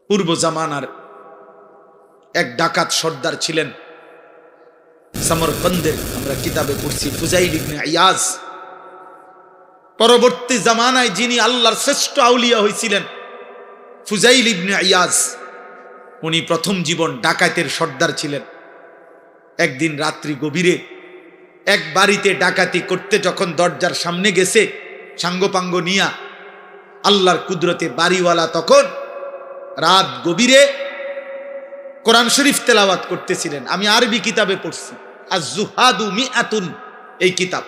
পূর্ব জামানার এক ডাকাত সর্দার ছিলেন সমরকন্দের, আমরা কিতাবে পড়ছি ফুজাইল ইবনে ইয়াজ। পরবর্তী জামানায় যিনি আল্লাহর শ্রেষ্ঠ আউলিয়া হয়েছিলেন ফুজাইল ইবনে ইয়াজ, উনি প্রথম জীবন ডাকাতের সর্দার ছিলেন। একদিন রাত্রি গভীরে এক বাড়িতে ডাকাতি করতে যখন দরজার সামনে গেছে সাঙ্গপাঙ্গ নিয়া, আল্লাহর কুদরতে বাড়িওয়ালা তখন রাত গভীরে কোরআন শরীফ তেলাওয়াত করতেছিলেন। আমি আরবি কিতাবে পড়ছি, আজ-জুহাদু মিআতুন এই কিতাব।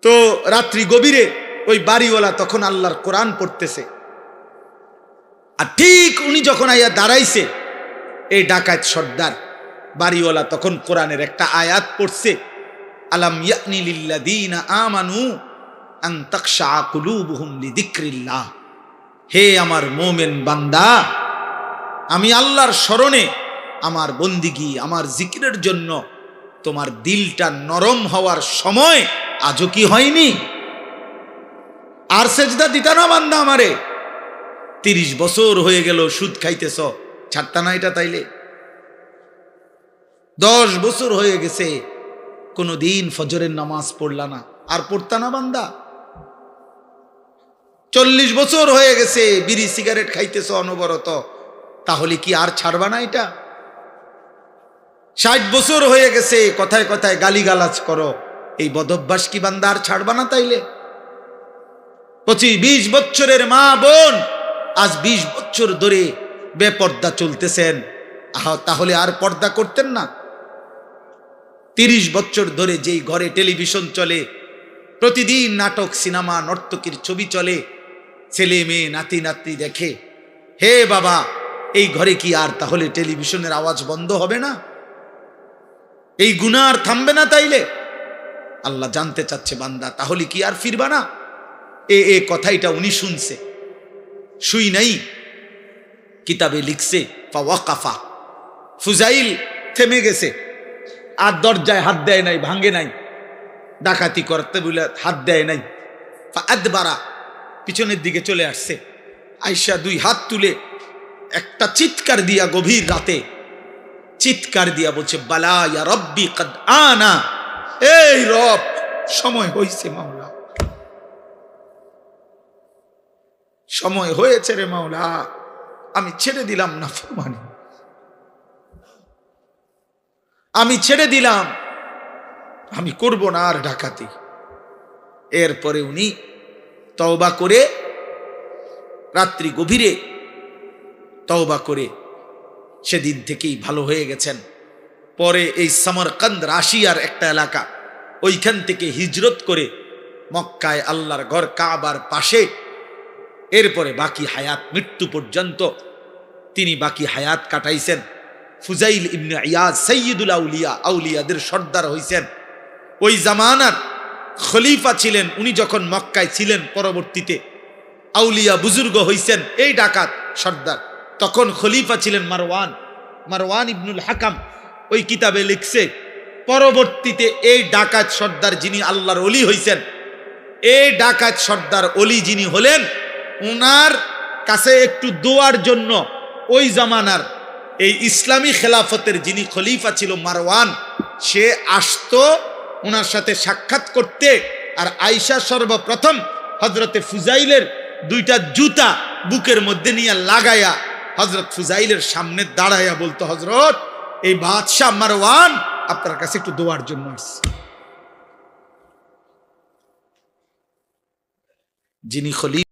তো রাত্রি গভীরে ওই বাড়িওয়ালা তখন আল্লাহর কোরআন পড়তেছে, আর ঠিক উনি যখন আইয়া দাঁড়াইছে, এই ডাকাত সর্দার বাড়িওয়ালা তখন কোরআনের একটা আয়াত পড়ছে, আলাম ইয়ানি লিল্লাযীনা আমানু আন তাখশা কুলুবুহুম লিযিকরিল্লাহ। হে আমার মুমিন বান্দা, আমি আল্লাহর স্মরণে, আমার বন্দিগি, আমার জিকিরের জন্য তোমার দিলটা নরম হওয়ার সময় আজও কি হয়নি? আর সেজদা দিতা না বান্দা আমারে? 30 বছর হয়ে গেল সুদ খাইতেছ, ছাড়তা না এটা? তাইলে 10 বছর হয়ে গেছে কোনদিন ফজরের নামাজ পড়লা না, আর পড়তা না বান্দা? 40 বছর হয়ে গেছে বিড়ি সিগারেট খাইতেছ অনবরত, তাহলে কি আর ছাড়বা না এটা? 60 বছর হয়ে গেছে কথায় কথায় গালিগালাজ করো, এই বদভ্যাস কি বান্দা আর ছাড়বা না? তাইলে 25-20 বছরের মা বোন আজ 20 বছর ধরে বেপর্দা চলতেছেন, তাহলে আর পর্দা করতেন না? 30 বছর ধরে যেই ঘরে টেলিভিশন চলে, প্রতিদিন নাটক, সিনেমা, নর্তকীর ছবি চলে, ছেলে মেয়ে নাতি নাতনি দেখে, হে বাবা, এই ঘরে কি আর তাহলে টেলিভিশনের আওয়াজ বন্ধ হবে না? এই গুনাহ আর থামবে না? তাইলে আল্লাহ জানতে চাচ্ছে, বান্দা তাহলে কি আর ফিরবা না? এ কথাইটা উনি শুনছে, শুই নাই, কিতাবে লিখছে ফাওয়াকাফা, ফুজাইল থেমে গেছে, আর দরজায় হাত দেয় নাই, ভাঙ্গে নাই, ডাকাতি করতে বলে হাত দেয় নাই। ফাআদবারা, পিছনের দিকে চলে আসছে। আয়েশা 2 হাত তুলে একটা চিৎকার দিয়া, গভীর রাতে চিৎকার দিয়া বলছে, বালা ইয়া রব্বি কদ আনা, এই রব, সময় হয়েছে মাওলা, সময় হয়েছে রে মাওলা, আমি ছেড়ে দিলাম নাফরমানি, আমি ছেড়ে দিলাম, আমি করব না আর ডাকাতি। এরপরে উনি তওবা করে, রাত্রি গভীরে তওবা করে সেদিন থেকেই ভালো হয়ে গেছেন। পরে এই সমরকন্দ রাশিয়ার একটা এলাকা, ওইখান থেকে হিজরত করে মক্কায় আল্লাহর ঘর কাবার পাশে, এরপরে বাকি হায়াত, মৃত্যু পর্যন্ত তিনি বাকি হায়াত কাটাইছেন। ফুজাইল ইবনে ইয়াজ সাইয়্যিদুল আউলিয়া, আউলিয়াদের সর্দার হইছেন। ওই জামানার খলিফা ছিলেন উনি, যখন মক্কায় ছিলেন, পরবর্তীতে আউলিয়া বুজুর্গ হইছেন এই ডাকাত সর্দার। তখন খলিফা ছিলেন মারওয়ান ইবনুল হাকাম। ওই কিতাবে লিখছে, পরবর্তীতে এই ডাকাত সর্দার যিনি আল্লাহর ওলি হইছেন, এই ডাকাত সর্দার ওলি যিনি হলেন, উনার কাছে একটু দোয়ার জন্য ওই জামানার এই ইসলামী খেলাফতের যিনি খলিফা ছিল মারওয়ান, সে আসতো ওনার সাথে সাক্ষাৎ করতে। আর আয়েশা সর্বপ্রথম হযরতে ফুজাইলের 2টা জুতা বুকের মধ্যে নিয়ে লাগায়া হযরত ফুজাইলের সামনে দাঁড়াইয়া বলতো, হযরত, এই বাদশাহ মারওয়ান আপনার কাছে একটু দোয়ার জন্য আসছে। যিনি খলিফা